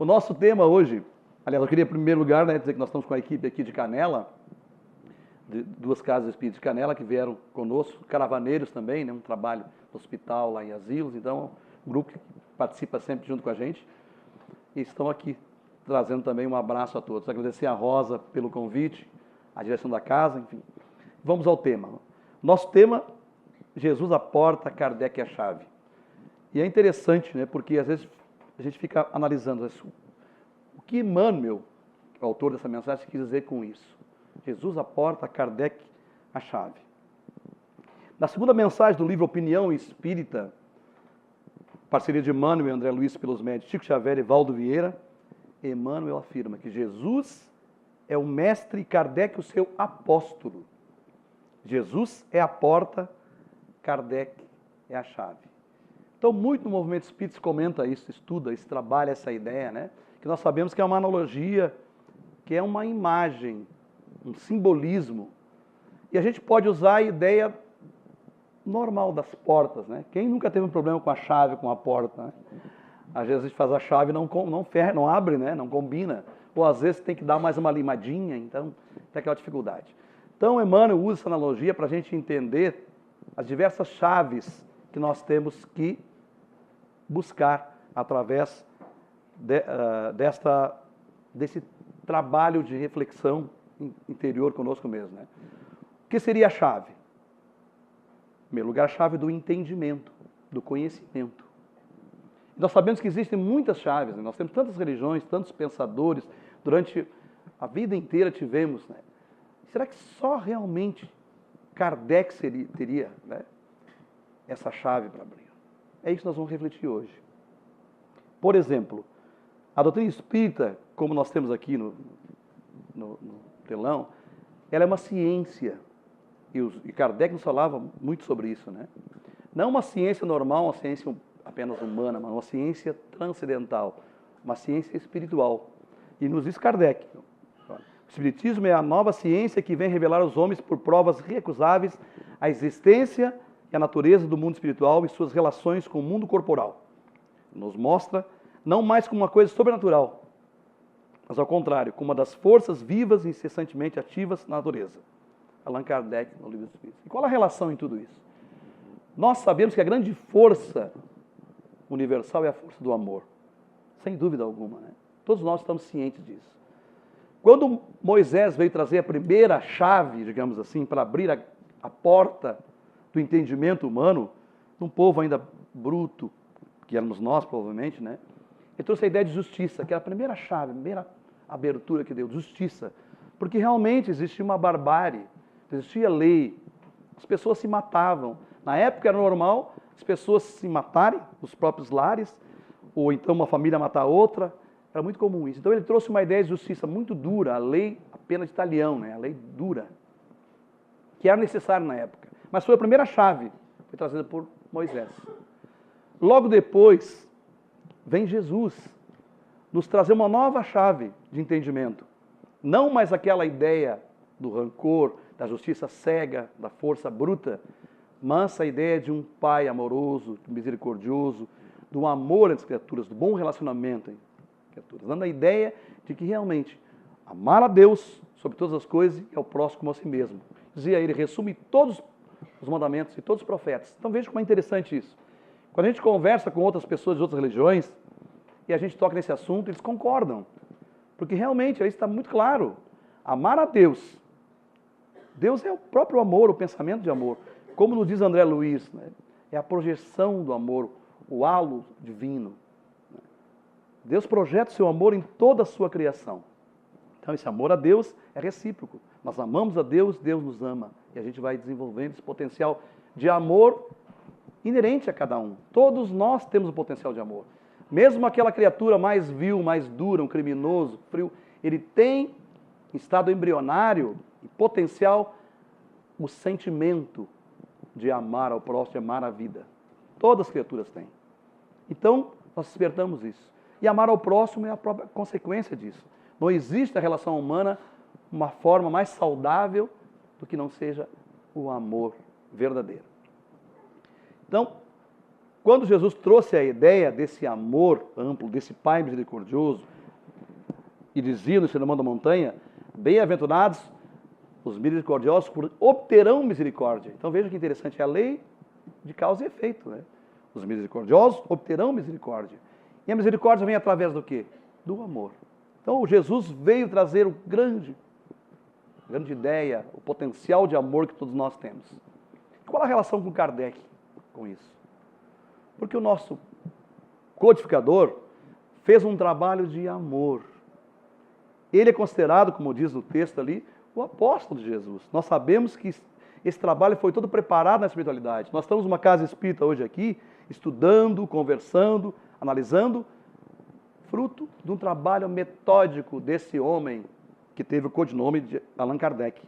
O nosso tema hoje, aliás, eu queria em primeiro lugar, né, dizer que nós estamos com a equipe aqui de Canela, de duas casas espíritas de Canela que vieram conosco, caravaneiros também, né, um trabalho no hospital lá em asilos, então um grupo que participa sempre junto com a gente, e estão aqui trazendo também um abraço a todos. Agradecer a Rosa pelo convite, a direção da casa, enfim. Vamos ao tema. Nosso tema, Jesus a porta, Kardec a chave. E é interessante, né, porque às vezes a gente fica analisando isso. O que Emmanuel, o autor dessa mensagem, quis dizer com isso? Jesus a porta, Kardec a chave. Na segunda mensagem do livro Opinião Espírita, parceria de Emmanuel e André Luiz pelos médios Chico Xavier e Valdo Vieira, Emmanuel afirma que Jesus é o mestre e Kardec o seu apóstolo. Jesus é a porta, Kardec é a chave. Então, muito no movimento espírita se comenta isso, estuda, se trabalha essa ideia, né? Que nós sabemos que é uma analogia, que é uma imagem, um simbolismo. E a gente pode usar a ideia normal das portas, né? Quem nunca teve um problema com a chave, com a porta, né? Às vezes a gente faz a chave e não abre, né? Não combina. Ou às vezes tem que dar mais uma limadinha, então tem aquela dificuldade. Então, Emmanuel usa essa analogia para a gente entender as diversas chaves que nós temos que buscar através desse trabalho de reflexão interior conosco mesmo, né? O que seria a chave? Em primeiro lugar, a chave do entendimento, do conhecimento. Nós sabemos que existem muitas chaves, né? Nós temos tantas religiões, tantos pensadores, durante a vida inteira tivemos, né? Será que só realmente Kardec teria, né, essa chave para abrir? É isso que nós vamos refletir hoje. Por exemplo, a doutrina espírita, como nós temos aqui no telão, ela é uma ciência. E Kardec nos falava muito sobre isso, né? Não uma ciência normal, uma ciência apenas humana, mas uma ciência transcendental, uma ciência espiritual. E nos diz Kardec, o Espiritismo é a nova ciência que vem revelar aos homens por provas recusáveis a existência e a natureza do mundo espiritual e suas relações com o mundo corporal. Nos mostra não mais como uma coisa sobrenatural, mas ao contrário, como uma das forças vivas e incessantemente ativas na natureza. Allan Kardec, no Livro dos Espíritos. E qual a relação em tudo isso? Nós sabemos que a grande força universal é a força do amor, sem dúvida alguma, né? Todos nós estamos cientes disso. Quando Moisés veio trazer a primeira chave, digamos assim, para abrir a porta do entendimento humano, num povo ainda bruto, que éramos nós, provavelmente, né? Ele trouxe a ideia de justiça, que era a primeira chave, a primeira abertura que deu, justiça. Porque realmente existia uma barbárie, existia lei, as pessoas se matavam. Na época era normal as pessoas se matarem nos próprios lares, ou então uma família matar outra, era muito comum isso. Então ele trouxe uma ideia de justiça muito dura, a lei, a pena de talião, né? A lei dura, que era necessária na época. Mas foi a primeira chave, foi trazida por Moisés. Logo depois, vem Jesus nos trazer uma nova chave de entendimento. Não mais aquela ideia do rancor, da justiça cega, da força bruta, mas a ideia de um pai amoroso, misericordioso, do amor entre as criaturas, do bom relacionamento entre as criaturas. Dando a ideia de que realmente amar a Deus sobre todas as coisas e ao próximo como a si mesmo. Dizia ele, resume todos os mandamentos e todos os profetas. Então veja como é interessante isso. Quando a gente conversa com outras pessoas de outras religiões e a gente toca nesse assunto, eles concordam. Porque realmente aí está muito claro. Amar a Deus. Deus é o próprio amor, o pensamento de amor. Como nos diz André Luiz, né? É a projeção do amor, o halo divino. Deus projeta o seu amor em toda a sua criação. Então esse amor a Deus é recíproco. Nós amamos a Deus, Deus nos ama. E a gente vai desenvolvendo esse potencial de amor inerente a cada um. Todos nós temos o potencial de amor. Mesmo aquela criatura mais vil, mais dura, um criminoso, frio, ele tem, em estado embrionário e potencial, o sentimento de amar ao próximo, de amar a vida. Todas as criaturas têm. Então, nós despertamos isso. E amar ao próximo é a própria consequência disso. Não existe na relação humana uma forma mais saudável do que não seja o amor verdadeiro. Então, quando Jesus trouxe a ideia desse amor amplo, desse Pai misericordioso, e dizia no Sermão da Montanha, bem-aventurados os misericordiosos, porque obterão misericórdia. Então veja que interessante, é a lei de causa e efeito, né? Os misericordiosos obterão misericórdia. E a misericórdia vem através do quê? Do amor. Então Jesus veio trazer o grande ideia, o potencial de amor que todos nós temos. Qual a relação com Kardec com isso? Porque o nosso codificador fez um trabalho de amor. Ele é considerado, como diz no texto ali, o apóstolo de Jesus. Nós sabemos que esse trabalho foi todo preparado na espiritualidade. Nós estamos numa casa espírita hoje aqui, estudando, conversando, analisando, fruto de um trabalho metódico desse homem que teve o codinome de Allan Kardec,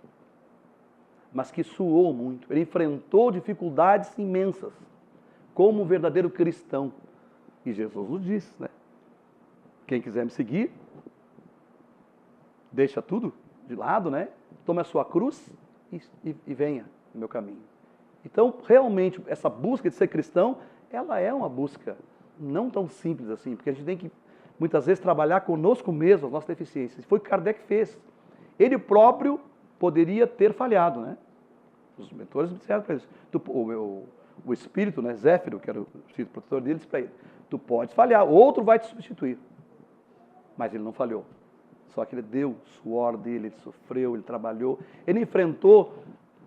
mas que suou muito. Ele enfrentou dificuldades imensas, como um verdadeiro cristão. E Jesus nos disse, né? Quem quiser me seguir, deixa tudo de lado, né? Tome a sua cruz e venha no meu caminho. Então, realmente, essa busca de ser cristão, ela é uma busca não tão simples assim, porque a gente tem que, muitas vezes, trabalhar conosco mesmo, as nossas deficiências. Foi o que Kardec fez. Ele próprio poderia ter falhado, né? Os mentores disseram para ele, o espírito, né, Zéfiro, que era o espírito protetor dele, disse para ele, tu podes falhar, outro vai te substituir. Mas ele não falhou. Só que ele deu o suor dele, ele sofreu, ele trabalhou, ele enfrentou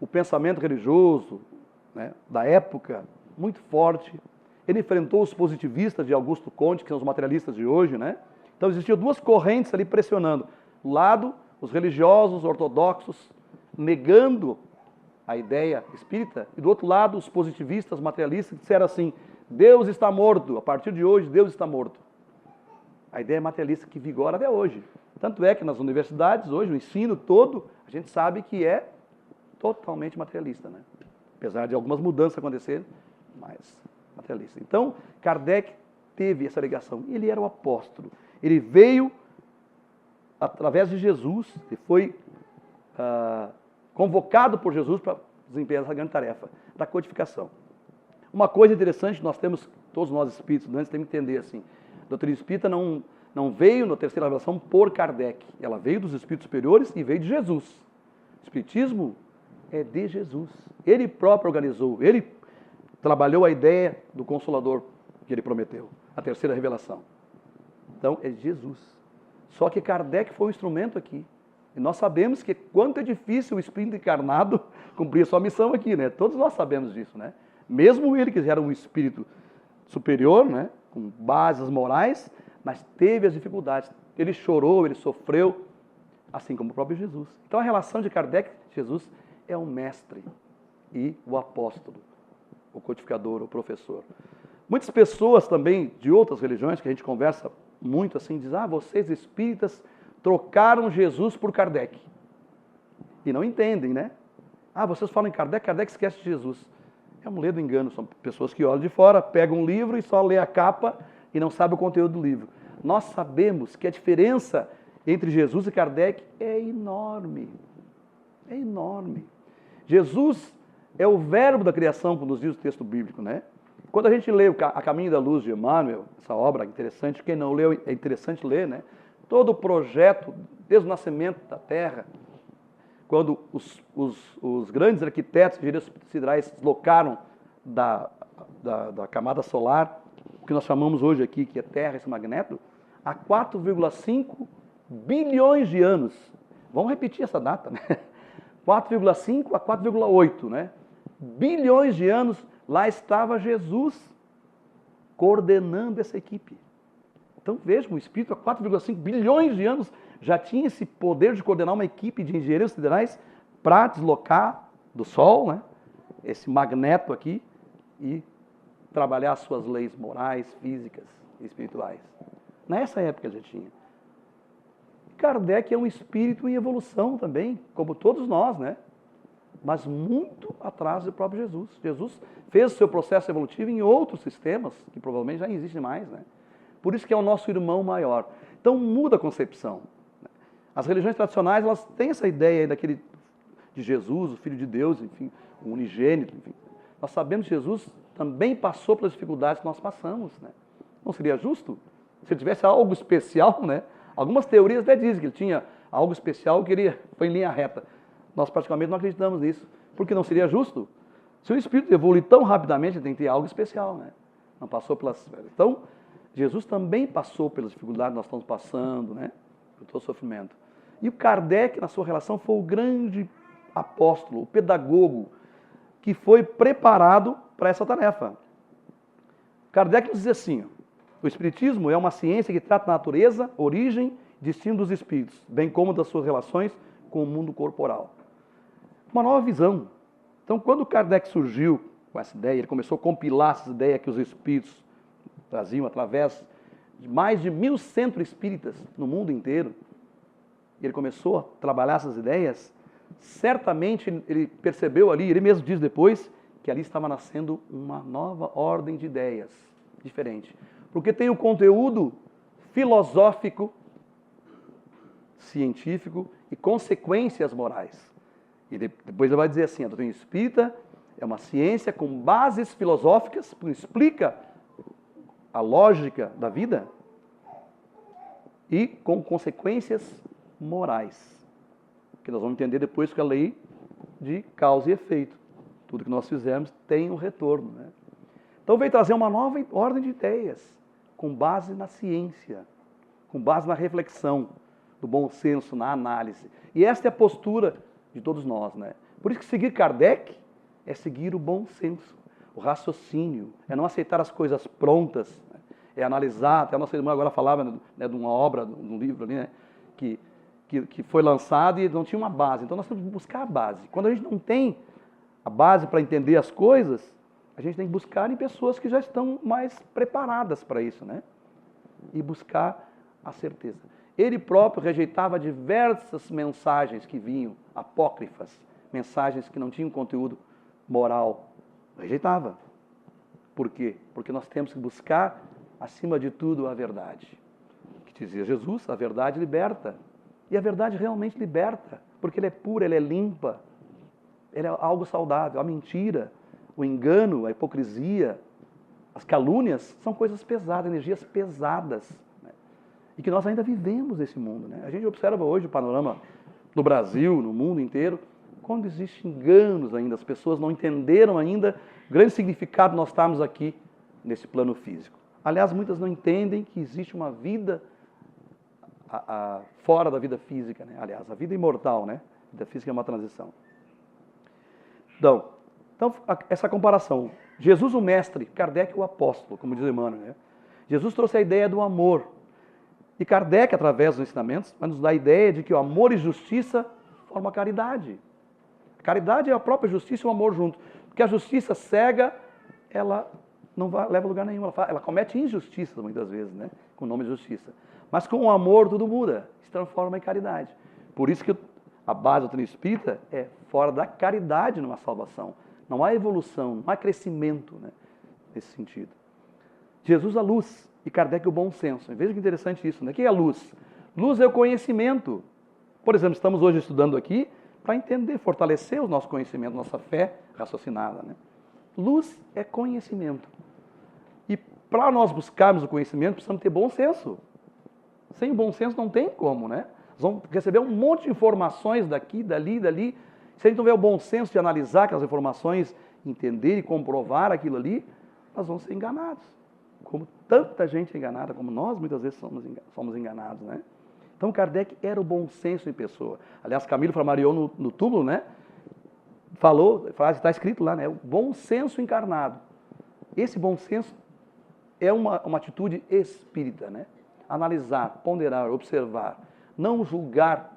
o pensamento religioso, né, da época, muito forte. Ele enfrentou os positivistas de Augusto Comte, que são os materialistas de hoje, né? Então existiam duas correntes ali pressionando. Do lado, os religiosos ortodoxos negando a ideia espírita, e do outro lado, os positivistas materialistas que disseram assim, Deus está morto, a partir de hoje Deus está morto. A ideia materialista que vigora até hoje. Tanto é que nas universidades, hoje, o ensino todo, a gente sabe que é totalmente materialista, né? Apesar de algumas mudanças acontecerem, mas materialista. Então, Kardec teve essa ligação. Ele era o apóstolo. Ele veio através de Jesus, e foi convocado por Jesus para desempenhar essa grande tarefa da codificação. Uma coisa interessante, nós temos, todos nós espíritos, antes temos que entender assim, a doutrina espírita não veio na terceira revelação por Kardec, ela veio dos espíritos superiores e veio de Jesus. O espiritismo é de Jesus. Ele próprio organizou, ele trabalhou a ideia do Consolador que ele prometeu, a terceira revelação. Então, é Jesus. Só que Kardec foi um instrumento aqui. E nós sabemos que quanto é difícil o espírito encarnado cumprir a sua missão aqui, né? Todos nós sabemos disso, né? Mesmo ele que era um espírito superior, né? Com bases morais, mas teve as dificuldades. Ele chorou, ele sofreu, assim como o próprio Jesus. Então a relação de Kardec e Jesus é o mestre e o apóstolo, o codificador, o professor. Muitas pessoas também de outras religiões, que a gente conversa muito assim, dizem, vocês espíritas trocaram Jesus por Kardec. E não entendem, né? Vocês falam em Kardec, Kardec esquece de Jesus. É um ledo engano, são pessoas que olham de fora, pegam um livro e só lê a capa e não sabem o conteúdo do livro. Nós sabemos que a diferença entre Jesus e Kardec é enorme. É enorme. Jesus é o verbo da criação, como nos diz o texto bíblico, né? Quando a gente lê A Caminho da Luz de Emmanuel, essa obra interessante, quem não leu é interessante ler, né? Todo o projeto, desde o nascimento da Terra, quando os grandes arquitetos de engenheiros siderais se deslocaram da camada solar, o que nós chamamos hoje aqui, que é Terra, esse magneto, há 4,5 bilhões de anos. Vamos repetir essa data, né? 4,5 a 4,8, né? Bilhões de anos, lá estava Jesus coordenando essa equipe. Então vejam, o Espírito há 4,5 bilhões de anos já tinha esse poder de coordenar uma equipe de engenheiros siderais para deslocar do Sol, né, esse magneto aqui, e trabalhar as suas leis morais, físicas e espirituais. Nessa época já tinha. Kardec é um espírito em evolução também, como todos nós, né? Mas muito atrás do próprio Jesus. Jesus fez o seu processo evolutivo em outros sistemas, que provavelmente já não existem mais, né? Por isso que é o nosso irmão maior. Então muda a concepção. As religiões tradicionais, elas têm essa ideia aí de Jesus, o Filho de Deus, enfim, o unigênito, enfim. nós sabemos que Jesus também passou pelas dificuldades que nós passamos, né? Não seria justo? Se ele tivesse algo especial, né? Algumas teorias até dizem que ele tinha algo especial que ele foi em linha reta. Nós praticamente não acreditamos nisso, porque não seria justo. Se o Espírito evolui tão rapidamente, ele tem que ter algo especial, né? Não passou pelas... Então, Jesus também passou pelas dificuldades que nós estamos passando, né? Pelo todo sofrimento. E o Kardec, na sua relação, foi o grande apóstolo, o pedagogo, que foi preparado para essa tarefa. Kardec nos diz assim: o Espiritismo é uma ciência que trata da natureza, origem e destino dos espíritos, bem como das suas relações com o mundo corporal. Uma nova visão. Então, quando Kardec surgiu com essa ideia, ele começou a compilar essas ideias que os espíritos traziam através de mais de 1.000 centros espíritas no mundo inteiro. Ele começou a trabalhar essas ideias. Certamente ele percebeu ali, ele mesmo diz depois, que ali estava nascendo uma nova ordem de ideias, diferente. Porque tem o conteúdo filosófico, científico e consequências morais. E depois ele vai dizer assim: a doutrina espírita é uma ciência com bases filosóficas, que explica a lógica da vida, e com consequências morais, que nós vamos entender depois que a lei de causa e efeito. Tudo que nós fizermos tem um retorno, né? Então veio trazer uma nova ordem de ideias, com base na ciência, com base na reflexão, do bom senso, na análise. E esta é a postura de todos nós, né? Por isso que seguir Kardec é seguir o bom senso, o raciocínio, é não aceitar as coisas prontas, né? É analisar. Até a nossa irmã agora falava, né, de uma obra, de um livro ali, né, que foi lançado e não tinha uma base. Então nós temos que buscar a base. Quando a gente não tem a base para entender as coisas, a gente tem que buscar em pessoas que já estão mais preparadas para isso, né? E buscar a certeza. Ele próprio rejeitava diversas mensagens que vinham, apócrifas, mensagens que não tinham conteúdo moral. Rejeitava. Por quê? Porque nós temos que buscar, acima de tudo, a verdade. Que dizia Jesus, a verdade liberta. E a verdade realmente liberta, porque ela é pura, ela é limpa, ela é algo saudável. A mentira, o engano, a hipocrisia, as calúnias são coisas pesadas, energias pesadas, né? E que nós ainda vivemos nesse mundo, né? A gente observa hoje o panorama no Brasil, no mundo inteiro, quando existem enganos ainda, as pessoas não entenderam ainda o grande significado de nós estarmos aqui nesse plano físico. Aliás, muitas não entendem que existe uma vida fora da vida física, né? Aliás, a vida imortal, né? A vida física é uma transição. Então essa comparação. Jesus o mestre, Kardec o apóstolo, como diz Emmanuel, né? Jesus trouxe a ideia do amor. E Kardec, através dos ensinamentos, vai nos dar a ideia de que o amor e justiça formam a caridade. A caridade é a própria justiça e o amor junto. Porque a justiça cega, ela não leva a lugar nenhum. Ela comete injustiças muitas vezes, né? Com o nome de justiça. Mas com o amor tudo muda, se transforma em caridade. Por isso que a base do doutrina espírita é fora da caridade numa salvação. Não há evolução, não há crescimento, né, nesse sentido. Jesus a luz e Kardec o bom senso. Veja que interessante isso, né? O que é a luz? Luz é o conhecimento. Por exemplo, estamos hoje estudando aqui para entender, fortalecer o nosso conhecimento, nossa fé raciocinada, né? Luz é conhecimento. E para nós buscarmos o conhecimento, precisamos ter bom senso. Sem bom senso não tem como, né? Nós vamos receber um monte de informações daqui, dali. Se a gente não tiver o bom senso de analisar aquelas informações, entender e comprovar aquilo ali, nós vamos ser enganados. Como tanta gente é enganada, como nós muitas vezes somos enganados, né? Então Kardec era o bom senso em pessoa. Aliás, Camilo Flammarion no túmulo, né? Falou, a frase está escrito lá, né? O bom senso encarnado. Esse bom senso é uma atitude espírita, né? Analisar, ponderar, observar, não julgar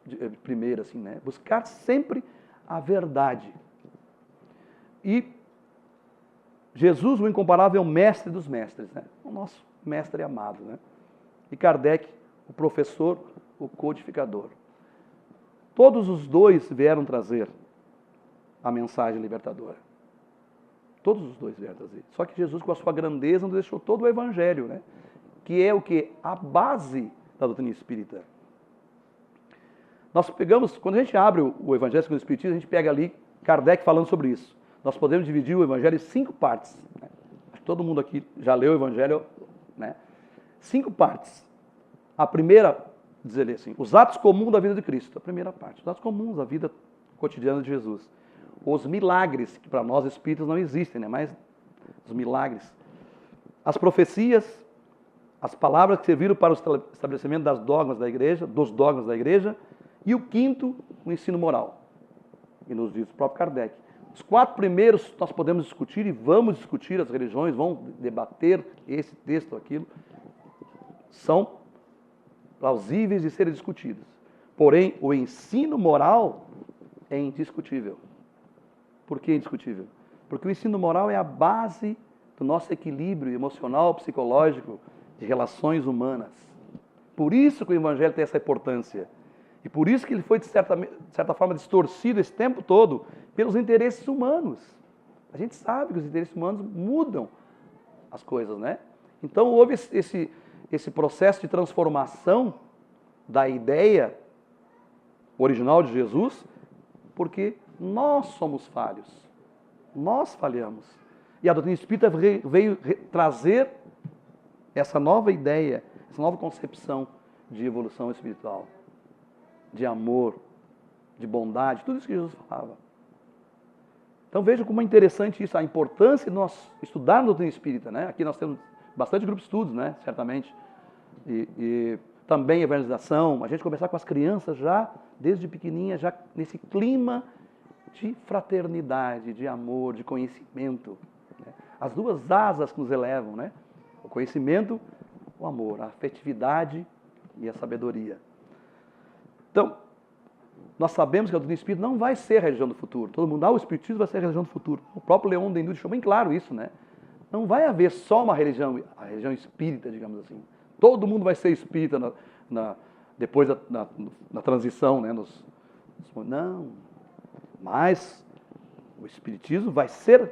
de primeiro, assim, né? Buscar sempre a verdade. E Jesus, o incomparável mestre dos mestres, né? O nosso mestre amado, né? E Kardec, o professor, o codificador. Todos os dois vieram trazer a mensagem libertadora. Todos os dois vieram trazer. Só que Jesus, com a sua grandeza, nos deixou todo o evangelho, né? Que é o que? A base da doutrina espírita. Nós pegamos, quando a gente abre o Evangelho segundo o Espiritismo, a gente pega ali Kardec falando sobre isso. nós podemos dividir o Evangelho em 5 partes. Né? Acho que todo mundo aqui já leu o Evangelho, né? 5 partes. A primeira, diz ele assim, os atos comuns da vida de Cristo. A primeira parte, os atos comuns da vida cotidiana de Jesus. Os milagres, que para nós espíritas não existem, né? Mas os milagres. As profecias, as palavras que serviram para o estabelecimento dos dogmas da igreja, e o quinto, o ensino moral. E nos diz o próprio Kardec. Os 4 primeiros nós podemos discutir e vamos discutir, as religiões vão debater esse texto ou aquilo, são plausíveis de serem discutidos. Porém, o ensino moral é indiscutível. Por que indiscutível? Porque o ensino moral é a base do nosso equilíbrio emocional, psicológico, de relações humanas. Por isso que o Evangelho tem essa importância. E por isso que ele foi, de certa forma, distorcido esse tempo todo pelos interesses humanos. A gente sabe que os interesses humanos mudam as coisas, né? Então houve esse processo de transformação da ideia original de Jesus, porque nós somos falhos. Nós falhamos. E a doutrina espírita veio trazer essa nova ideia, essa nova concepção de evolução espiritual, de amor, de bondade, tudo isso que Jesus falava. Então veja como é interessante isso, a importância de nós estudarmos a doutrina espírita, né? Aqui nós temos bastante grupo de estudos, né? Certamente. E também evangelização, a gente conversar com as crianças já, desde pequenininha, já nesse clima de fraternidade, de amor, de conhecimento. Né? As 2 asas que nos elevam, né? O conhecimento, o amor, a afetividade e a sabedoria. Então, nós sabemos que a doutrina espírita não vai ser a religião do futuro. Todo mundo, o espiritismo vai ser a religião do futuro. O próprio Leon Denis deixou bem claro isso, né? Não vai haver só uma religião, a religião espírita, digamos assim. Todo mundo vai ser espírita depois da transição, né? Não. Mas o espiritismo vai ser,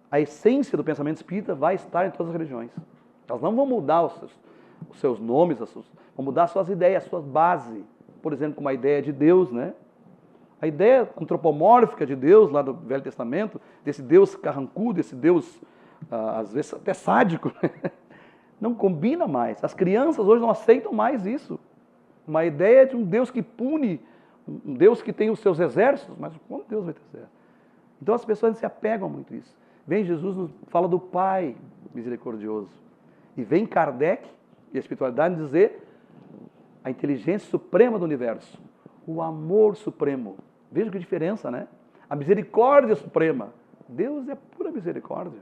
a essência do pensamento espírita vai estar em todas as religiões. Elas não vão mudar os seus nomes, vão mudar as suas ideias, as suas bases. Por exemplo, como a ideia de Deus, né? A ideia antropomórfica de Deus, lá do Velho Testamento, desse Deus carrancudo, desse Deus, às vezes até sádico, né? Não combina mais. As crianças hoje não aceitam mais isso. Uma ideia de um Deus que pune, um Deus que tem os seus exércitos, mas como Deus vai ter exército? Então as pessoas se apegam muito a isso. Vem Jesus, fala do Pai misericordioso. E vem Kardec e a espiritualidade dizer a inteligência suprema do universo, o amor supremo. Veja que diferença, né? A misericórdia suprema. Deus é pura misericórdia.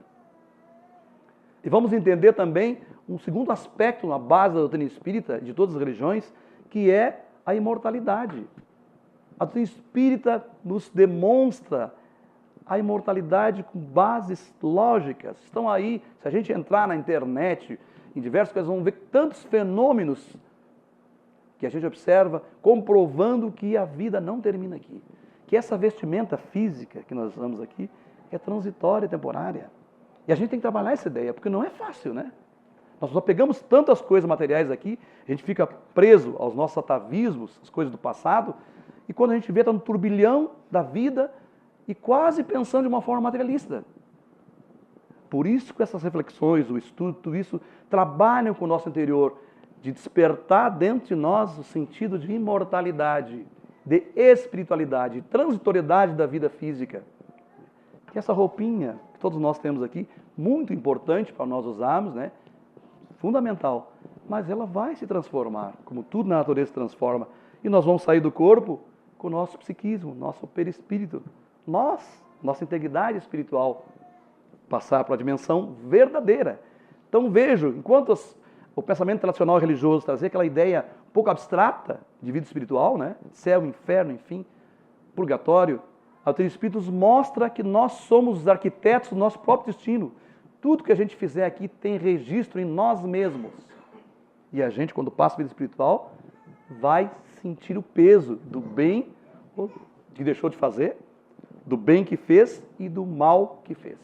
E vamos entender também um segundo aspecto na base da doutrina espírita, de todas as religiões, que é a imortalidade. A doutrina espírita nos demonstra a imortalidade com bases lógicas. Estão aí, se a gente entrar na internet, em diversas coisas, vamos ver tantos fenômenos que a gente observa, comprovando que a vida não termina aqui. Que essa vestimenta física que nós usamos aqui é transitória, temporária. E a gente tem que trabalhar essa ideia, porque não é fácil, né? Nós só pegamos tantas coisas materiais aqui, a gente fica preso aos nossos atavismos, as coisas do passado, e quando a gente vê, está no turbilhão da vida e quase pensando de uma forma materialista. Por isso que essas reflexões, o estudo, tudo isso, trabalham com o nosso interior, de despertar dentro de nós o sentido de imortalidade, de espiritualidade, de transitoriedade da vida física. Que essa roupinha que todos nós temos aqui, muito importante para nós usarmos, né? Fundamental, mas ela vai se transformar, como tudo na natureza se transforma, e nós vamos sair do corpo com o nosso psiquismo, nosso perispírito, nossa integridade espiritual, passar para a dimensão verdadeira. Então vejo, enquanto o pensamento tradicional religioso trazia aquela ideia um pouco abstrata de vida espiritual, né? Céu, inferno, enfim, purgatório, a doutrina espírita nos mostra que nós somos os arquitetos do nosso próprio destino. Tudo que a gente fizer aqui tem registro em nós mesmos. E a gente, quando passa a vida espiritual, vai sentir o peso do bem que deixou de fazer, do bem que fez e do mal que fez.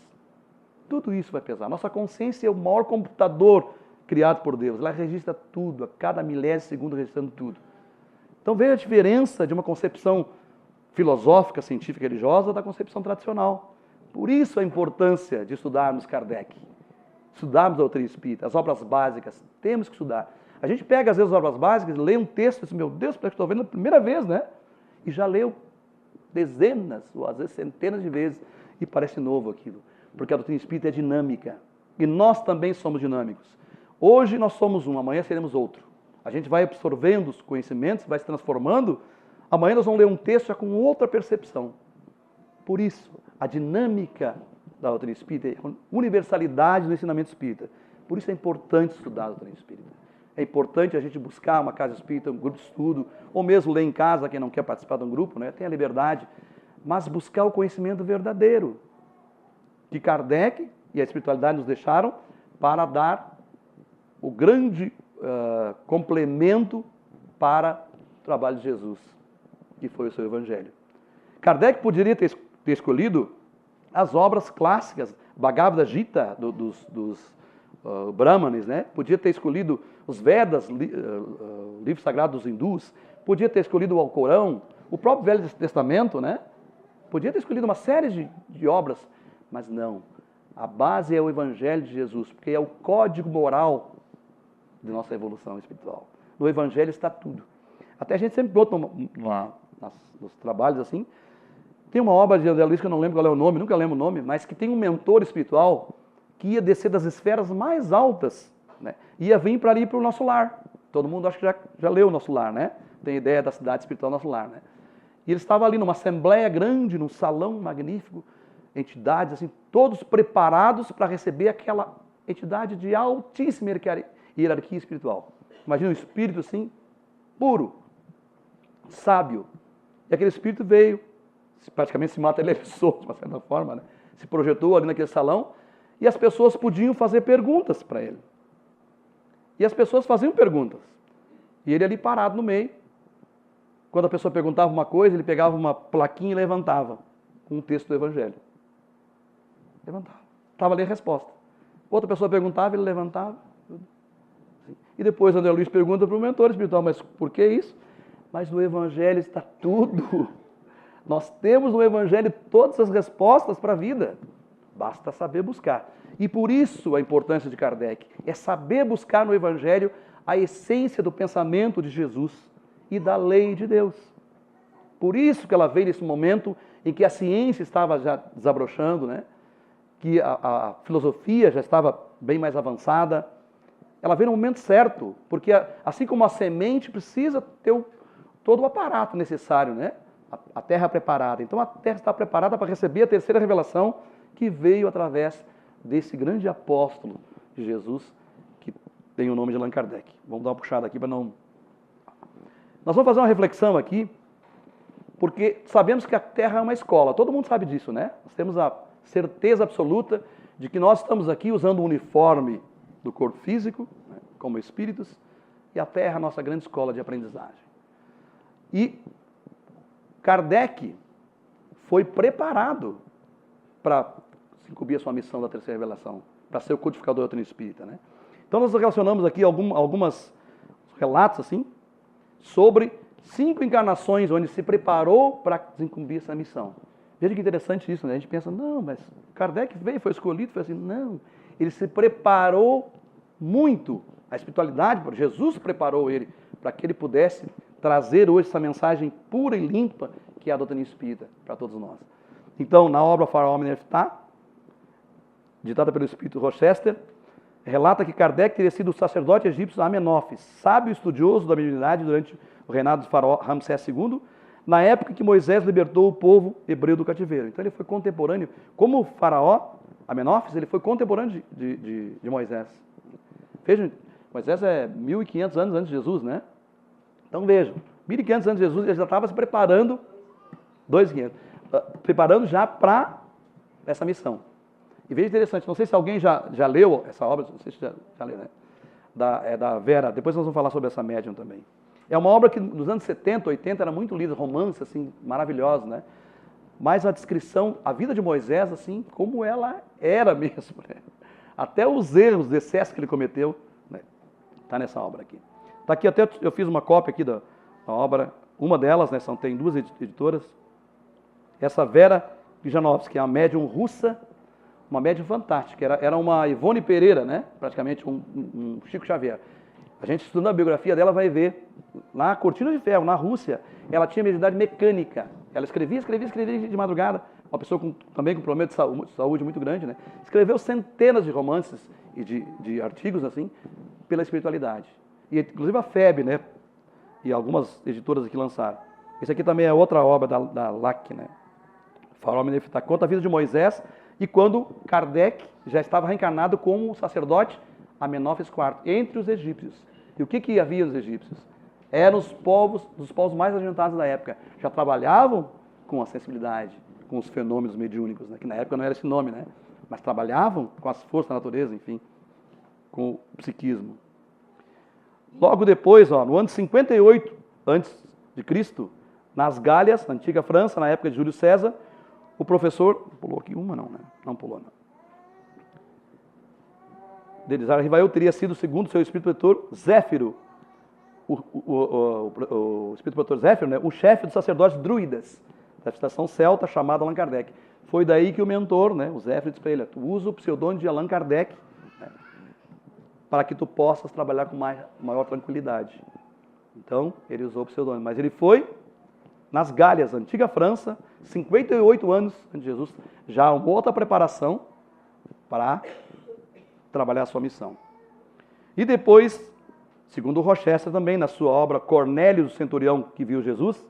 Tudo isso vai pesar. Nossa consciência é o maior computador criado por Deus. Ela registra tudo, a cada milésimo de segundo registrando tudo. Então veja a diferença de uma concepção filosófica, científica, religiosa da concepção tradicional. Por isso a importância de estudarmos Kardec, estudarmos a doutrina espírita, as obras básicas, temos que estudar. A gente pega às vezes as obras básicas, lê um texto e diz, meu Deus, parece que estou vendo a primeira vez, né? E já leu dezenas, ou às vezes centenas de vezes, e parece novo aquilo. Porque a doutrina espírita é dinâmica. E nós também somos dinâmicos. Hoje nós somos um, amanhã seremos outro. A gente vai absorvendo os conhecimentos, vai se transformando. Amanhã nós vamos ler um texto já com outra percepção. Por isso, a dinâmica da doutrina espírita é a universalidade do ensinamento espírita. Por isso é importante estudar a doutrina espírita. É importante a gente buscar uma casa espírita, um grupo de estudo, ou mesmo ler em casa, quem não quer participar de um grupo, né? Tem a liberdade, mas buscar o conhecimento verdadeiro, que Kardec e a espiritualidade nos deixaram para dar o grande complemento para o trabalho de Jesus, que foi o seu Evangelho. Kardec poderia ter escolhido as obras clássicas, Bhagavad Gita, dos Brahmanes, né? Podia ter escolhido os Vedas, livro sagrado dos hindus, podia ter escolhido o Alcorão, o próprio Velho Testamento, né? Podia ter escolhido uma série de obras, mas não. A base é o Evangelho de Jesus, porque é o código moral de nossa evolução espiritual. No Evangelho está tudo. Até a gente sempre bota nos trabalhos assim, tem uma obra de André Luiz, que eu não lembro qual é o nome, nunca lembro o nome, mas que tem um mentor espiritual que ia descer das esferas mais altas, né? Ia vir para ali para o nosso lar. Todo mundo acho que já leu o Nosso Lar, né? Tem ideia da cidade espiritual Nosso Lar, né? E ele estava ali numa assembleia grande, num salão magnífico, entidades assim, todos preparados para receber aquela entidade de altíssima hierarquia espiritual. Imagina um espírito assim, puro, sábio. E aquele espírito veio, praticamente se materializou, de uma certa forma, né? Se projetou ali naquele salão, e as pessoas podiam fazer perguntas para ele. E as pessoas faziam perguntas. E ele ali parado no meio. Quando a pessoa perguntava uma coisa, ele pegava uma plaquinha e levantava, com um texto do Evangelho. Levantava. Estava ali a resposta. Outra pessoa perguntava, ele levantava. E depois André Luiz pergunta para o mentor espiritual, mas por que isso? Mas no Evangelho está tudo. Nós temos no Evangelho todas as respostas para a vida. Basta saber buscar. E por isso a importância de Kardec é saber buscar no Evangelho a essência do pensamento de Jesus e da lei de Deus. Por isso que ela veio nesse momento em que a ciência estava já desabrochando, né? Que a filosofia já estava bem mais avançada. Ela veio no momento certo, porque assim como a semente precisa ter todo o aparato necessário, né? A terra preparada. Então a terra está preparada para receber a terceira revelação que veio através desse grande apóstolo de Jesus, que tem o nome de Allan Kardec. Vamos dar uma puxada aqui para não... Nós vamos fazer uma reflexão aqui, porque sabemos que a Terra é uma escola. Todo mundo sabe disso, né? Nós temos a certeza absoluta de que nós estamos aqui usando o uniforme do corpo físico, né, como espíritos, e a Terra é a nossa grande escola de aprendizagem. E Kardec foi preparado para incumbir a sua missão da terceira revelação, para ser o codificador da doutrina espírita, né? Então nós relacionamos aqui algumas relatos assim, sobre 5 encarnações onde se preparou para incumbir essa missão. Veja que interessante isso, né? A gente pensa, não, mas Kardec veio, foi escolhido, foi assim, não. Ele se preparou muito, a espiritualidade, Jesus preparou ele para que ele pudesse trazer hoje essa mensagem pura e limpa que é a doutrina espírita para todos nós. Então, na obra Faraó Ameneftá, ditada pelo espírito Rochester, relata que Kardec teria sido o sacerdote egípcio Amenófis, sábio e estudioso da mediunidade durante o reinado do faraó Ramsés II, na época que Moisés libertou o povo hebreu do cativeiro. Então ele foi contemporâneo, como o faraó Amenófis, ele foi contemporâneo de Moisés. Vejam, Moisés é 1.500 anos antes de Jesus, né? Então vejam, 1.500 antes de Jesus, ele já estava se preparando, 2.500, preparando já para essa missão. E veja interessante, não sei se alguém já leu essa obra, não sei se já leu, né? Da Vera, depois nós vamos falar sobre essa médium também. É uma obra que nos anos 70, 80 era muito lida, romance, assim, maravilhoso, né? Mas a descrição, a vida de Moisés, assim, como ela era mesmo, né? Até os erros, os excessos que ele cometeu, né? Está nessa obra aqui. Está aqui até, eu fiz uma cópia aqui da obra, uma delas, né? Tem 2 editoras. Essa Vera Krijanovsky, que é uma médium russa, uma médium fantástica. Era uma Ivone Pereira, né? Praticamente um Chico Xavier. A gente estudando a biografia dela vai ver, na Cortina de Ferro, na Rússia, ela tinha mediunidade mecânica. Ela escrevia de madrugada. Uma pessoa também com problema de saúde muito grande, né? Escreveu centenas de romances e de artigos, assim, pela espiritualidade. E inclusive a FEB, né? E algumas editoras aqui lançaram. Esse aqui também é outra obra da LAC, né? Farol Menefitá, conta a vida de Moisés e quando Kardec já estava reencarnado como sacerdote Amenófis IV, entre os egípcios. E o que havia nos egípcios? Eram os povos mais adiantados da época. Já trabalhavam com a sensibilidade, com os fenômenos mediúnicos, né? Que na época não era esse nome, né? Mas trabalhavam com as forças da natureza, enfim, com o psiquismo. Logo depois, no ano 58 a.C., nas Gálias, na antiga França, na época de Júlio César, o professor... Pulou aqui uma, não, né? Não pulou, não. Denizar Rivail teria sido, segundo seu espírito protetor, Zéfiro, o espírito protetor Zéfiro, né? O chefe dos sacerdotes druidas, da estação celta chamada Allan Kardec. Foi daí que o mentor, né, o Zéfiro, disse para ele: tu usa o pseudônimo de Allan Kardec, né, para que tu possas trabalhar com maior tranquilidade. Então, ele usou o pseudônimo. Mas ele foi nas Gálias, antiga França, 58 anos antes de Jesus, já uma outra preparação para trabalhar a sua missão. E depois, segundo Rochester também, na sua obra Cornélio, o centurião que viu Jesus,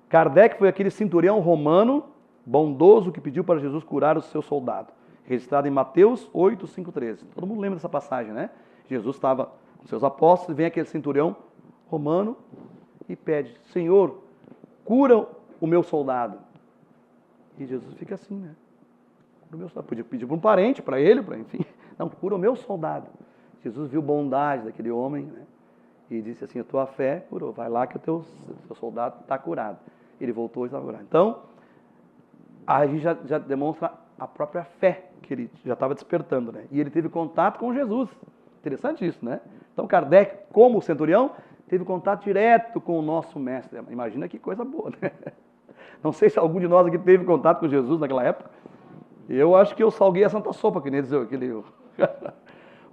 Kardec foi aquele centurião romano bondoso que pediu para Jesus curar o seu soldado, registrado em Mateus 8, 5, 13. Todo mundo lembra dessa passagem, né? Jesus estava com seus apóstolos, vem aquele centurião romano e pede: Senhor, cura o meu soldado. E Jesus fica assim, né? Cura o meu soldado. Podia pedir para um parente, para ele, enfim. Não, cura o meu soldado. Jesus viu bondade daquele homem, né? E disse assim: a tua fé curou, vai lá que o teu soldado está curado. Ele voltou e estava curado. Então, a gente já demonstra a própria fé que ele já estava despertando, né? E ele teve contato com Jesus. Interessante isso, né? Então, Kardec, como centurião, teve contato direto com o nosso mestre. Imagina que coisa boa, né? Não sei se algum de nós aqui teve contato com Jesus naquela época. Eu acho que eu salguei a santa sopa, que nem dizer aquele...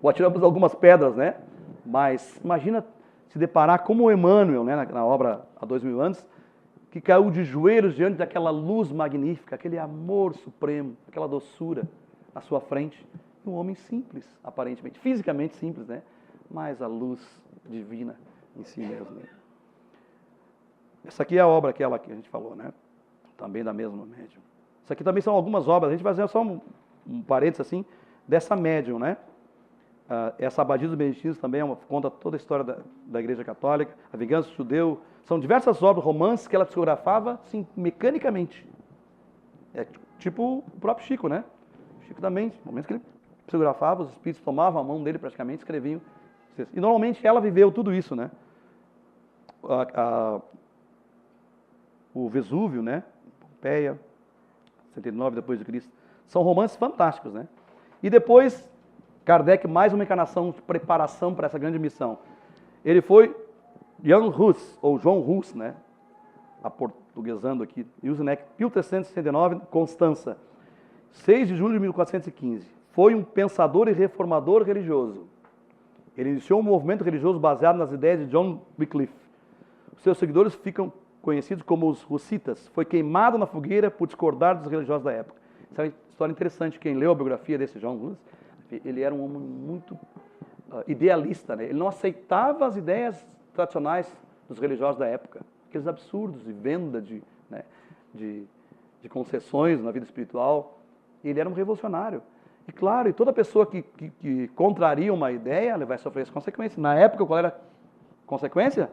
Ou atiramos algumas pedras, né? Mas imagina se deparar como o Emmanuel, né, na obra há 2000 anos, que caiu de joelhos diante daquela luz magnífica, aquele amor supremo, aquela doçura à sua frente. Um homem simples, aparentemente, fisicamente simples, né? Mas a luz divina em si mesmo. Né? Essa aqui é a obra aquela que a gente falou, né? Também da mesma médium. Isso aqui também são algumas obras, a gente vai fazer só um parênteses assim, dessa médium, né? Essa Abadia dos Beneditinos também conta toda a história da Igreja Católica, A Vingança do Judeu. São diversas obras, romances que ela psicografava, assim, mecanicamente. É tipo o próprio Chico, né? O Chico também, no momento que ele psicografava, os espíritos tomavam a mão dele praticamente, escreviam. E normalmente ela viveu tudo isso, né? O Vesúvio, né? Pompeia, 69 depois de Cristo. São romances fantásticos, né? E depois, Kardec, mais uma encarnação de preparação para essa grande missão. Ele foi Jan Hus, ou João Hus, né? Aportuguesando aqui, Ilsenec, 1369, Constança, 6 de julho de 1415. Foi um pensador e reformador religioso. Ele iniciou um movimento religioso baseado nas ideias de John Wycliffe. Os seus seguidores ficam conhecidos como os Hussitas. Foi queimado na fogueira por discordar dos religiosos da época. Isso é uma história interessante. Quem leu a biografia desse John Hus, ele era um homem muito idealista, né? Ele não aceitava as ideias tradicionais dos religiosos da época. Aqueles absurdos de venda de concessões na vida espiritual. Ele era um revolucionário. E claro, e toda pessoa que contraria uma ideia, ela vai sofrer as consequências. Na época, qual era a consequência?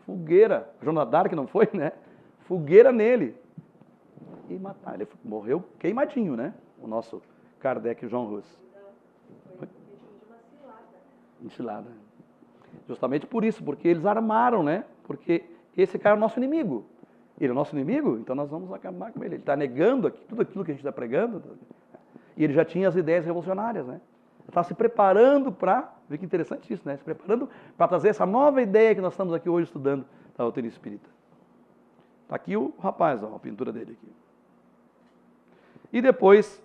Fogueira. Joana d'Arc não foi, né? Fogueira nele. E matar. Ele morreu queimadinho, né? O nosso Kardec, o João Hus. Foi vítima de uma cilada. Justamente por isso, porque eles armaram, né? Porque esse cara é o nosso inimigo. Ele é o nosso inimigo, então nós vamos acabar com ele. Ele está negando tudo aquilo que a gente está pregando. E ele já tinha as ideias revolucionárias, né? Ele estava se preparando para, vê que interessante isso, né? Se preparando para trazer essa nova ideia que nós estamos aqui hoje estudando da doutrina espírita. Está aqui o rapaz, ó, a pintura dele aqui. E depois,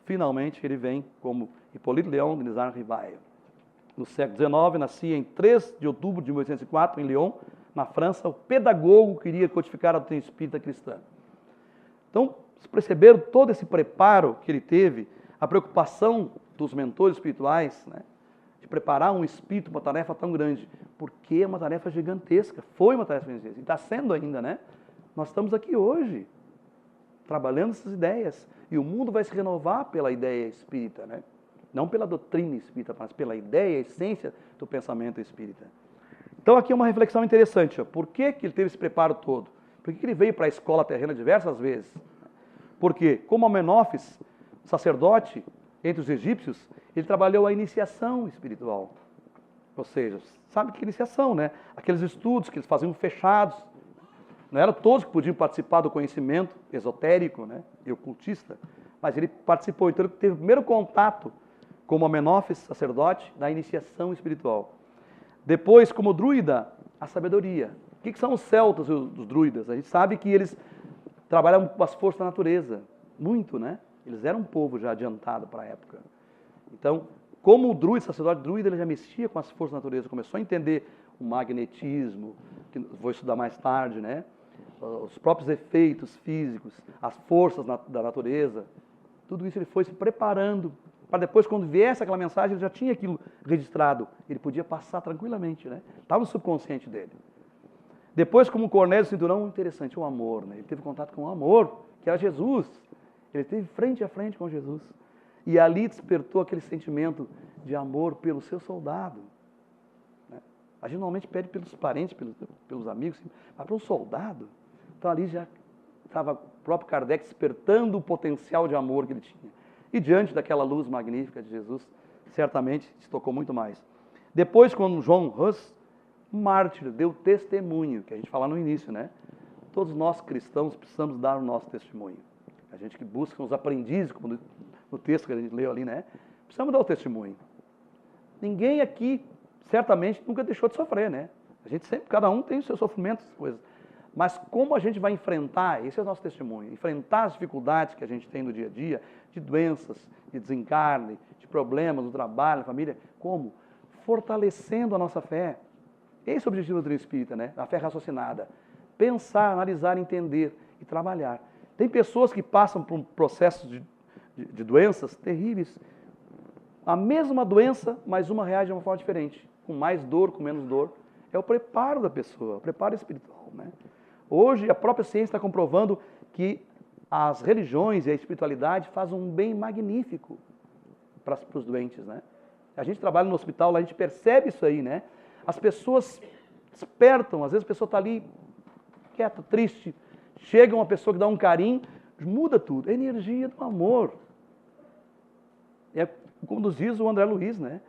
finalmente, ele vem como Hippolyte Léon de Nizar-Rivail. No século XIX, nascia em 3 de outubro de 1804, em Lyon, na França, o pedagogo que queria codificar a doutrina espírita cristã. Então, vocês perceberam todo esse preparo que ele teve, a preocupação dos mentores espirituais, né, de preparar um espírito para uma tarefa tão grande, porque é uma tarefa gigantesca, foi uma tarefa gigantesca, e está sendo ainda, né? Nós estamos aqui hoje, trabalhando essas ideias, e o mundo vai se renovar pela ideia espírita, né? Não pela doutrina espírita, mas pela ideia, a essência do pensamento espírita. Então aqui é uma reflexão interessante, ó. Por que ele teve esse preparo todo? Por que ele veio para a escola terrena diversas vezes? Porque, como Amenófis, sacerdote entre os egípcios, ele trabalhou a iniciação espiritual. Ou seja, sabe que iniciação, né? Aqueles estudos que eles faziam fechados. Não eram todos que podiam participar do conhecimento esotérico, né, e ocultista, mas ele participou. Então ele teve o primeiro contato como Amenófis, sacerdote, da iniciação espiritual. Depois, como druida, a sabedoria. O que são os celtas e os druidas? A gente sabe que eles trabalhavam com as forças da natureza, muito, né? Eles eram um povo já adiantado para a época. Então, como o druida, sacerdote druida, ele já mexia com as forças da natureza, começou a entender o magnetismo, que vou estudar mais tarde, né? Os próprios efeitos físicos, as forças da natureza, tudo isso ele foi se preparando, para depois, quando viesse aquela mensagem, ele já tinha aquilo registrado, ele podia passar tranquilamente, né? Estava no subconsciente dele. Depois, como Cornélio Cinturão, interessante, o amor, né? Ele teve contato com o amor, que era Jesus, ele esteve frente a frente com Jesus, e ali despertou aquele sentimento de amor pelo seu soldado. A gente normalmente pede pelos parentes, pelos amigos, mas para um soldado. Então ali já estava o próprio Kardec despertando o potencial de amor que ele tinha. E diante daquela luz magnífica de Jesus, certamente se tocou muito mais. Depois, quando João Hus, mártir, deu testemunho, que a gente fala no início, né? Todos nós cristãos precisamos dar o nosso testemunho. A gente que busca os aprendizes, como no texto que a gente leu ali, né? Precisamos dar o testemunho. Ninguém aqui certamente nunca deixou de sofrer, né? A gente sempre, cada um tem os seus sofrimentos, coisas. Mas como a gente vai enfrentar, esse é o nosso testemunho, enfrentar as dificuldades que a gente tem no dia a dia, de doenças, de desencarne, de problemas no trabalho, na família, como? Fortalecendo a nossa fé. Esse é o objetivo da doutrina espírita, né? A fé raciocinada. Pensar, analisar, entender e trabalhar. Tem pessoas que passam por um processo de doenças terríveis. A mesma doença, mas uma reage de uma forma diferente. Com mais dor, com menos dor. É o preparo da pessoa, o preparo espiritual, né? Hoje, a própria ciência está comprovando que as religiões e a espiritualidade fazem um bem magnífico para os doentes, né? A gente trabalha no hospital, lá a gente percebe isso aí, né? As pessoas despertam, às vezes a pessoa está ali quieta, triste, chega uma pessoa que dá um carinho, muda tudo. É a energia do amor. É como nos diz o André Luiz, né?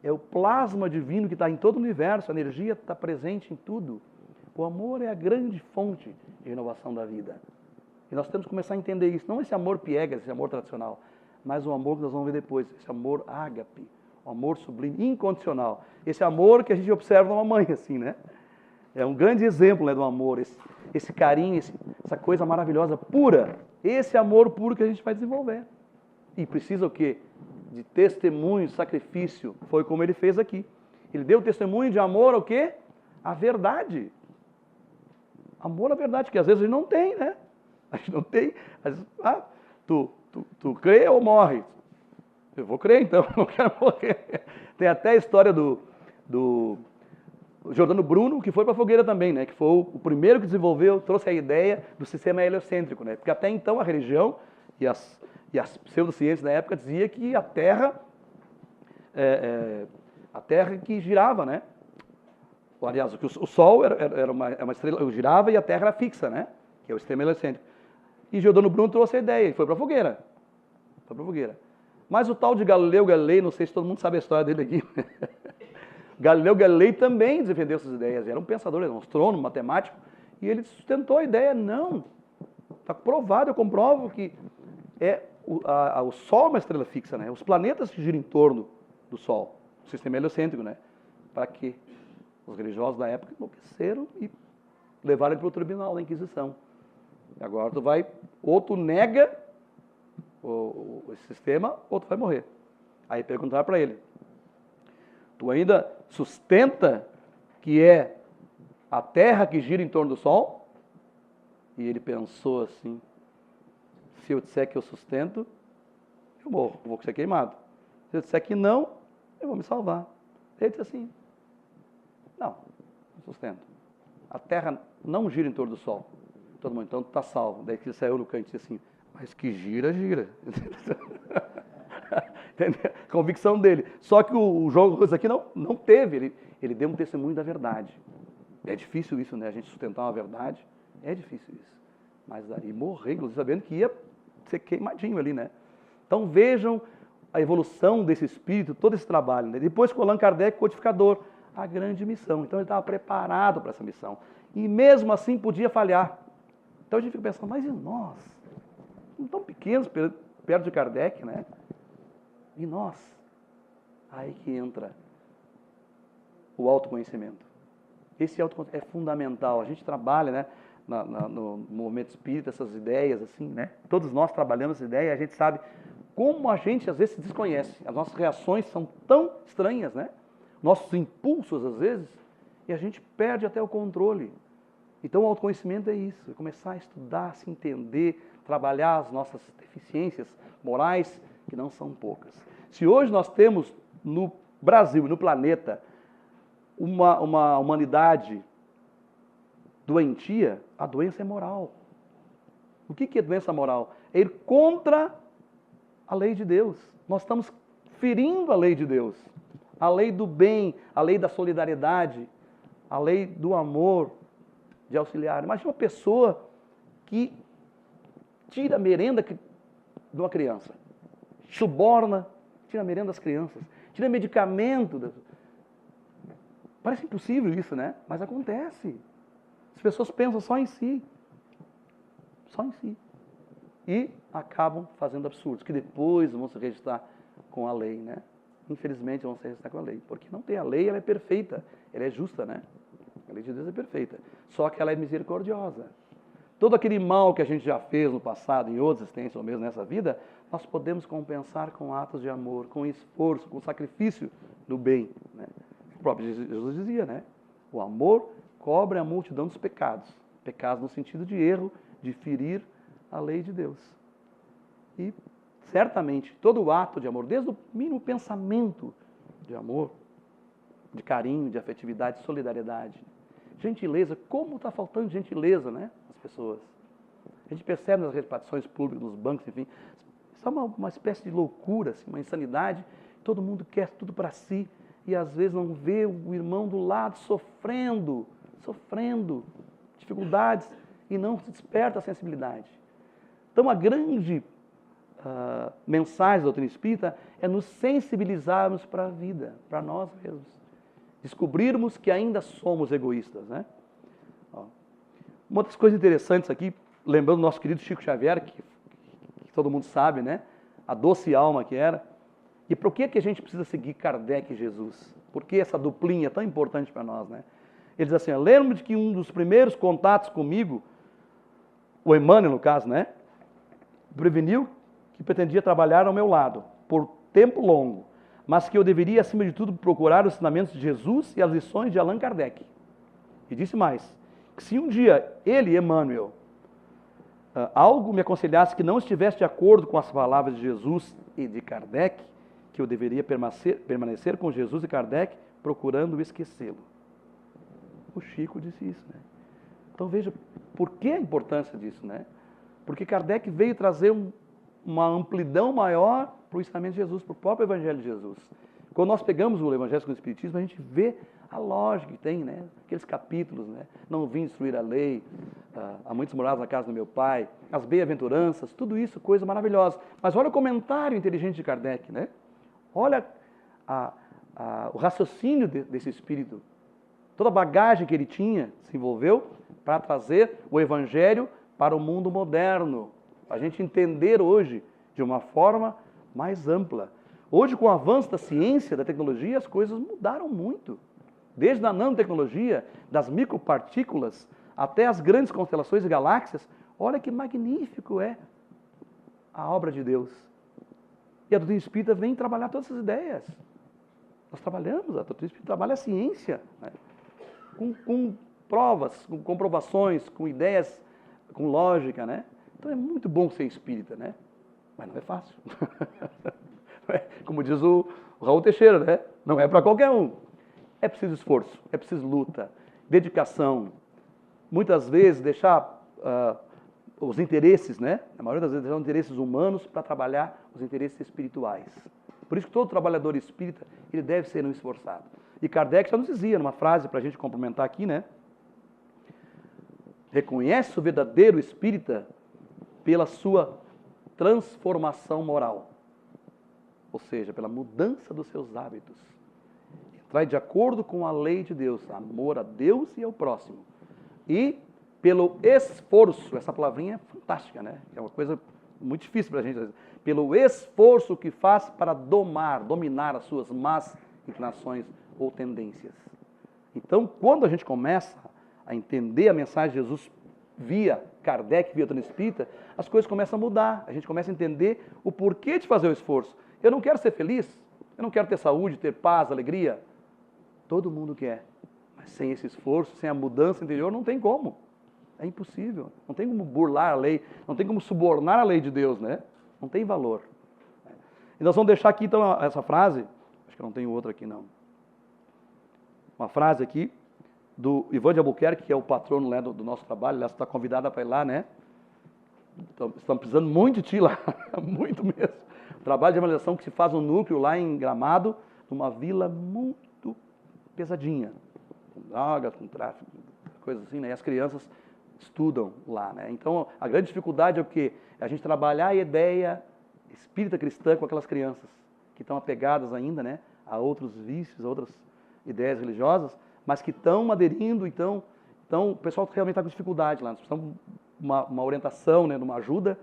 É o plasma divino que está em todo o universo, a energia está presente em tudo. O amor é a grande fonte de renovação da vida. E nós temos que começar a entender isso. Não esse amor piegas, esse amor tradicional, mas o amor que nós vamos ver depois, esse amor ágape, o amor sublime, incondicional. Esse amor que a gente observa numa mãe, assim, né? É um grande exemplo, né, do amor, esse carinho, essa coisa maravilhosa, pura. Esse amor puro que a gente vai desenvolver. E precisa o quê? De testemunho, sacrifício. Foi como ele fez aqui. Ele deu testemunho de amor ao quê? A verdade. Amor à verdade, que às vezes a gente não tem, né? A gente não tem. Às vezes, tu crê ou morre? Eu vou crer, então, não quero morrer. Tem até a história do Giordano Bruno, que foi para a fogueira também, né? Que foi o primeiro que desenvolveu, trouxe a ideia do sistema heliocêntrico, né? Porque até então a religião e as pseudociências da época dizia que a Terra que girava, né? Aliás, que o Sol era uma estrela, girava e a Terra era fixa, né? Que é o sistema heliocêntrico. E Giordano Bruno trouxe a ideia e foi para a fogueira. Foi para a fogueira. Mas o tal de Galileu Galilei, não sei se todo mundo sabe a história dele aqui. Galileu Galilei também defendeu essas ideias. Era um pensador, era um astrônomo, matemático, e ele sustentou a ideia. Não, está provado, eu comprovo que o Sol é uma estrela fixa, né? Os planetas que giram em torno do Sol, o sistema heliocêntrico, né? Para quê? Os religiosos da época enlouqueceram e levaram ele para o tribunal da Inquisição. E agora tu nega esse sistema ou tu vai morrer. Aí perguntaram para ele, tu ainda sustenta que é a Terra que gira em torno do Sol? E ele pensou assim, se eu disser que eu sustento, eu morro, vou ser queimado. Se eu disser que não, eu vou me salvar. Ele disse assim, não sustento. A Terra não gira em torno do Sol. Todo mundo, então tu está salvo. Daí que ele saiu no canto e disse assim, mas que gira, gira. Entendeu? Convicção dele. Só que o João Cruz aqui não teve, ele deu um testemunho da verdade. É difícil isso, né? A gente sustentar uma verdade, é difícil isso. Mas daí morrer, inclusive sabendo que ia ser queimadinho ali, né? Então vejam a evolução desse espírito, todo esse trabalho, né? Depois com Allan Kardec, codificador, a grande missão. Então ele estava preparado para essa missão. E mesmo assim podia falhar. Então a gente fica pensando, mas e nós? Não tão pequenos perto de Kardec, né? E nós? Aí que entra o autoconhecimento. Esse autoconhecimento é fundamental. A gente trabalha, né, no movimento espírita, essas ideias, assim, né? Todos nós trabalhamos essa ideia e a gente sabe como a gente às vezes se desconhece. As nossas reações são tão estranhas, né? Nossos impulsos, às vezes, e a gente perde até o controle. Então o autoconhecimento é isso, é começar a estudar, se entender, trabalhar as nossas deficiências morais, que não são poucas. Se hoje nós temos no Brasil e no planeta uma humanidade doentia, a doença é moral. O que é doença moral? É ir contra a lei de Deus. Nós estamos ferindo a lei de Deus. A lei do bem, a lei da solidariedade, a lei do amor, de auxiliar. Imagina uma pessoa que tira a merenda de uma criança, suborna, tira a merenda das crianças, tira medicamento. Parece impossível isso, né? Mas acontece. As pessoas pensam só em si. Só em si. E acabam fazendo absurdos, que depois vão se registrar com a lei, né? Infelizmente vão se registrar com a lei. Porque não tem a lei, ela é perfeita. Ela é justa, né? A lei de Deus é perfeita. Só que ela é misericordiosa. Todo aquele mal que a gente já fez no passado, em outras existências ou mesmo nessa vida, nós podemos compensar com atos de amor, com esforço, com sacrifício do bem, né? O próprio Jesus dizia, né? O amor cobre a multidão dos pecados. Pecados no sentido de erro, de ferir a lei de Deus. E, certamente, todo ato de amor, desde o mínimo pensamento de amor, de carinho, de afetividade, de solidariedade, gentileza, como está faltando gentileza, né? As pessoas. A gente percebe nas repartições públicas, nos bancos, enfim, isso é uma espécie de loucura, assim, uma insanidade. Todo mundo quer tudo para si e às vezes não vê o irmão do lado sofrendo, dificuldades e não se desperta a sensibilidade. Então a grande mensagem da doutrina espírita é nos sensibilizarmos para a vida, para nós mesmos. Descobrirmos que ainda somos egoístas, né? Uma das coisas interessantes aqui, lembrando do nosso querido Chico Xavier, que todo mundo sabe, né? A doce alma que era. E por que a gente precisa seguir Kardec e Jesus? Por que essa duplinha é tão importante para nós, né? Ele diz assim, lembro de que um dos primeiros contatos comigo, o Emmanuel no caso, né? Preveniu que pretendia trabalhar ao meu lado, por tempo longo, mas que eu deveria, acima de tudo, procurar os ensinamentos de Jesus e as lições de Allan Kardec. E disse mais, que se um dia ele, Emmanuel, algo me aconselhasse que não estivesse de acordo com as palavras de Jesus e de Kardec, que eu deveria permanecer com Jesus e Kardec, procurando esquecê-lo. O Chico disse isso, né? Então veja, por que a importância disso, né? Porque Kardec veio trazer uma amplidão maior para o ensinamento de Jesus, para o próprio Evangelho de Jesus. Quando nós pegamos o Evangelho com o Espiritismo, a gente vê a lógica que tem, né? Aqueles capítulos, né? Não vim destruir a lei, há muitos morados na casa do meu pai, as bem-aventuranças, tudo isso, coisa maravilhosa. Mas olha o comentário inteligente de Kardec, né? Olha o raciocínio desse espírito, toda a bagagem que ele tinha, se envolveu para trazer o Evangelho para o mundo moderno. A gente entender hoje de uma forma mais ampla. Hoje, com o avanço da ciência, da tecnologia, as coisas mudaram muito. Desde a nanotecnologia, das micropartículas, até as grandes constelações e galáxias. Olha que magnífico é a obra de Deus. E a doutrina espírita vem trabalhar todas essas ideias. Nós trabalhamos, a doutrina espírita trabalha a ciência, né? Com provas, com comprovações, com ideias, com lógica, né? Então é muito bom ser espírita, né? Mas não é fácil. Como diz o Raul Teixeira, né? Não é para qualquer um. É preciso esforço, é preciso luta, dedicação. Muitas vezes deixar os interesses, né? Na maioria das vezes deixar os interesses humanos para trabalhar os interesses espirituais. Por isso que todo trabalhador espírita, ele deve ser um esforçado. E Kardec já nos dizia, numa frase para a gente complementar aqui, né? Reconhece o verdadeiro espírita pela sua transformação moral. Ou seja, pela mudança dos seus hábitos. Entrar de acordo com a lei de Deus, amor a Deus e ao próximo. E pelo esforço, essa palavrinha é fantástica, né? É uma coisa muito difícil para a gente. Pelo esforço que faz para dominar as suas más inclinações ou tendências. Então, quando a gente começa a entender a mensagem de Jesus via Kardec, via doutrina espírita, as coisas começam a mudar. A gente começa a entender o porquê de fazer o esforço. Eu não quero ser feliz, eu não quero ter saúde, ter paz, alegria. Todo mundo quer. Mas sem esse esforço, sem a mudança interior, não tem como. É impossível. Não tem como burlar a lei, não tem como subornar a lei de Deus, né? Não tem valor. E nós vamos deixar aqui, então, essa frase. Acho que eu não tenho outra aqui, não. Uma frase aqui do Ivan de Albuquerque, que é o patrono, né, do nosso trabalho. Aliás, está convidada para ir lá, né? Estamos precisando muito de ti lá. Muito mesmo. O trabalho de evangelização que se faz no núcleo lá em Gramado, numa vila muito pesadinha. Com drogas, com tráfico, coisas assim, né? E as crianças estudam lá, né? Então, a grande dificuldade é o quê? É a gente trabalhar a ideia espírita cristã com aquelas crianças que estão apegadas ainda, né, a outros vícios, a outras ideias religiosas, mas que estão aderindo, então o pessoal realmente está com dificuldade lá. Nós precisamos de uma orientação, né, de uma ajuda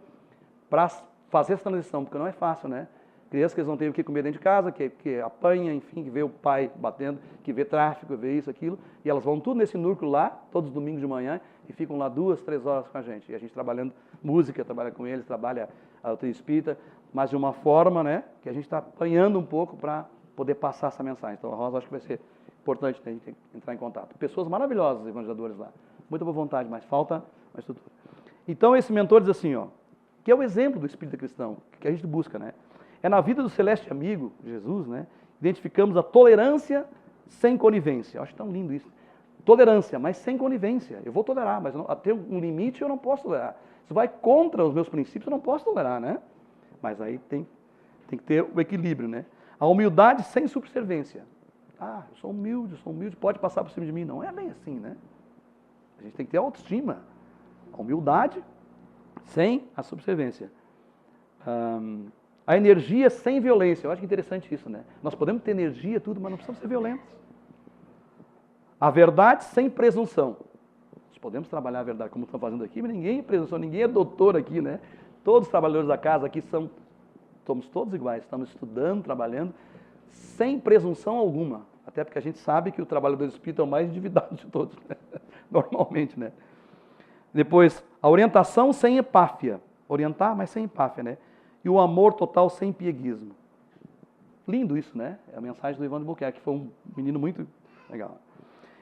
para fazer essa transição, porque não é fácil, né? Crianças que eles não têm o que comer dentro de casa, que apanha, enfim, que vê o pai batendo, que vê tráfico, vê isso, aquilo, e elas vão tudo nesse núcleo lá, todos os domingos de manhã, e ficam lá 2, 3 horas com a gente. E a gente trabalhando música, trabalha com eles, trabalha a doutrina espírita, mas de uma forma, né, que a gente está apanhando um pouco para poder passar essa mensagem. Então a Rosa acho que vai ser importante, né, a gente entrar em contato. Pessoas maravilhosas, evangelizadores lá, muita boa vontade, mas falta uma estrutura. Então esse mentor diz assim, ó, que é o exemplo do espírito cristão, que a gente busca, né? É na vida do celeste amigo, Jesus, né? Identificamos a tolerância sem conivência. Eu acho tão lindo isso. Tolerância, mas sem conivência. Eu vou tolerar, mas até um limite eu não posso tolerar. Se vai contra os meus princípios, eu não posso tolerar, né? Mas aí tem que ter o equilíbrio, né? A humildade sem subserviência. Ah, eu sou humilde, pode passar por cima de mim. Não é bem assim, né? A gente tem que ter autoestima. A humildade sem a subserviência. A energia sem violência. Eu acho que é interessante isso, né? Nós podemos ter energia, tudo, mas não precisamos ser violentos. A verdade sem presunção. Nós podemos trabalhar a verdade como estamos fazendo aqui, mas ninguém é presunção, ninguém é doutor aqui, né? Todos os trabalhadores da casa aqui somos todos iguais, estamos estudando, trabalhando, sem presunção alguma. Até porque a gente sabe que o trabalhador espírita é o mais endividado de todos, né? Normalmente, né? Depois, a orientação sem empáfia. Orientar, mas sem empáfia, né? E o amor total sem pieguismo. Lindo isso, né? É a mensagem do Ivan de Albuquerque, que foi um menino muito legal.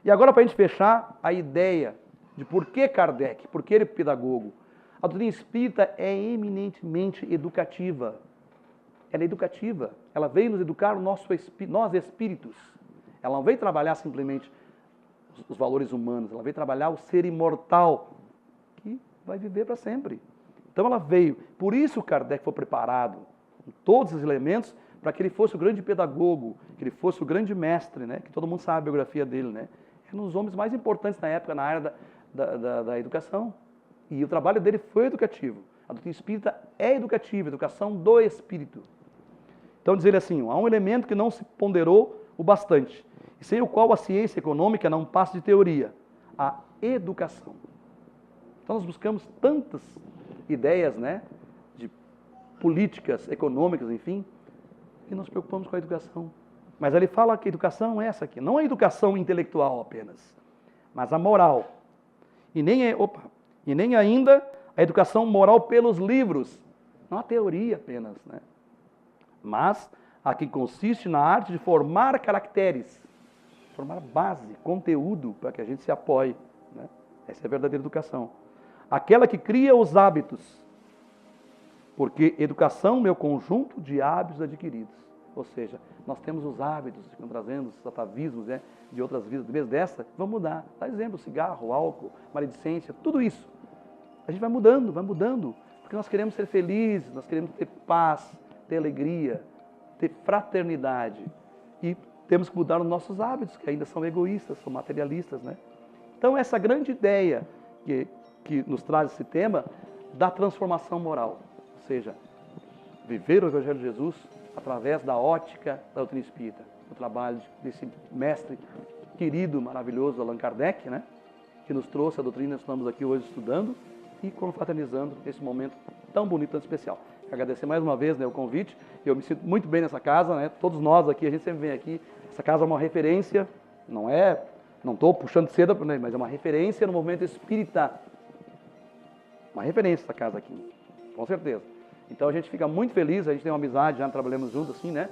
E agora, para a gente fechar, a ideia de por que Kardec, por que ele é pedagogo. A doutrina espírita é eminentemente educativa. Ela é educativa. Ela veio nos educar nós espíritos. Ela não veio trabalhar simplesmente os valores humanos, ela veio trabalhar o ser imortal, que vai viver para sempre. Então ela veio, por isso Kardec foi preparado, com todos os elementos, para que ele fosse o grande pedagogo, que ele fosse o grande mestre, né? Que todo mundo sabe a biografia dele, né? É um dos homens mais importantes na época, na área da educação. E o trabalho dele foi educativo. A doutrina espírita é educativa, educação do espírito. Então diz ele assim, há um elemento que não se ponderou o bastante, e sem o qual a ciência econômica não passa de teoria, a educação. Então nós buscamos tantas ideias, né, de políticas econômicas, enfim, e nos preocupamos com a educação. Mas ele fala que a educação é essa aqui, não a educação intelectual apenas, mas a moral. E nem ainda a educação moral pelos livros, não a teoria apenas, né? Mas a que consiste na arte de formar caracteres, formar base, conteúdo, para que a gente se apoie, né? Essa é a verdadeira educação. Aquela que cria os hábitos, porque educação é o conjunto de hábitos adquiridos. Ou seja, nós temos os hábitos, ficam trazendo os atavismos, né, de outras vidas, desde dessa, vamos mudar. Dá exemplo, cigarro, álcool, maledicência, tudo isso. A gente vai mudando, porque nós queremos ser felizes, nós queremos ter paz, ter alegria, ter fraternidade. E temos que mudar os nossos hábitos, que ainda são egoístas, são materialistas, né? Então, essa grande ideia que nos traz esse tema da transformação moral, ou seja, viver o Evangelho de Jesus através da ótica da doutrina espírita, o trabalho desse mestre querido, maravilhoso, Allan Kardec, né? Que nos trouxe a doutrina, estamos aqui hoje estudando e confraternizando esse momento tão bonito, tão especial. Agradecer mais uma vez, né, o convite. Eu me sinto muito bem nessa casa, né? Todos nós aqui, a gente sempre vem aqui. Essa casa é uma referência, não estou puxando cedo, mas é uma referência no movimento espírita. Uma referência essa casa aqui, com certeza. Então a gente fica muito feliz, a gente tem uma amizade, já trabalhamos juntos assim, né?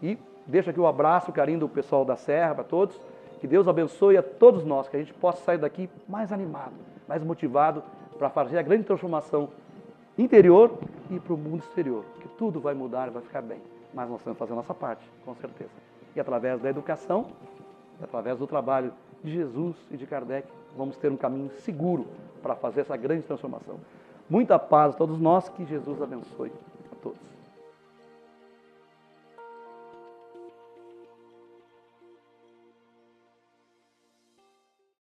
E deixo aqui o abraço, o carinho do pessoal da Serra para todos. Que Deus abençoe a todos nós, que a gente possa sair daqui mais animado, mais motivado para fazer a grande transformação interior e para o mundo exterior. Que tudo vai mudar e vai ficar bem. Mas nós temos que fazer a nossa parte, com certeza. E através da educação, através do trabalho de Jesus e de Kardec, vamos ter um caminho seguro para fazer essa grande transformação. Muita paz a todos nós, que Jesus abençoe a todos.